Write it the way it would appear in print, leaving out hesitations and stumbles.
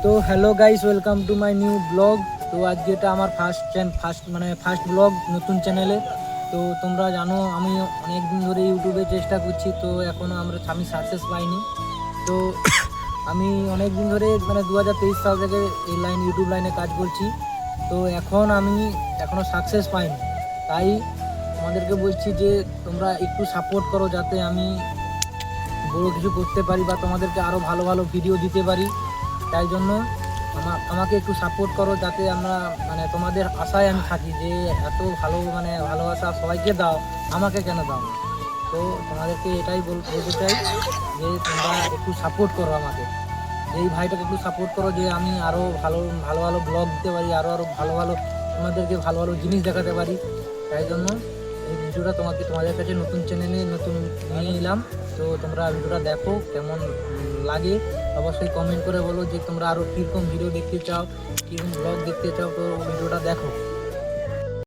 তো hello guys, welcome to my new blog. তো আজকে এটা আমার ফার্স্ট ব্লগ নতুন চ্যানেলে। তো তোমরা জানো আমি অনেক দিন ধরে ইউটিউবে চেষ্টা করছি, তো এখনও আমি সাকসেস পাইনি। তো আমি অনেক দিন ধরে 2023 সাল থেকে এই ইউটিউব লাইনে কাজ করছি। তো আমি এখনও সাকসেস পাইনি। তাই তোমাদেরকে বলছি যে তোমরা একটু সাপোর্ট করো, যাতে আমি বড় কিছু করতে পারি বা তোমাদেরকে আরও ভালো ভালো ভিডিও দিতে পারি। তাই জন্য আমাকে একটু সাপোর্ট করো, যাতে আমরা তোমাদের আশায় আমি থাকি যে এত ভালো ভালোবাসা সবাইকে দাও, আমাকে কেন দাও না। তো তোমাদেরকে এটাই বলতে চাই যে তোমরা একটু সাপোর্ট করো আমাকে, যে এই ভাইটাকে একটু সাপোর্ট করো, যে আমি আরও ভালো ভালো ভালো ব্লগ দিতে পারি, আরও ভালো ভালো তোমাদেরকে ভালো ভালো জিনিস দেখাতে পারি। তাই জন্য এই ভিডিওটা তোমাদের কাছে নতুন চ্যানেলে নতুন নিয়ে এলাম। তো তোমরা ভিডিওটা দেখো, কেমন লাগে অবশ্যই কমেন্ট করে বলো যে তোমরা আরও কীরকম ভিডিও দেখতে চাও, কীরকম ব্লগ দেখতে চাও। তো ভিডিওটা দেখো।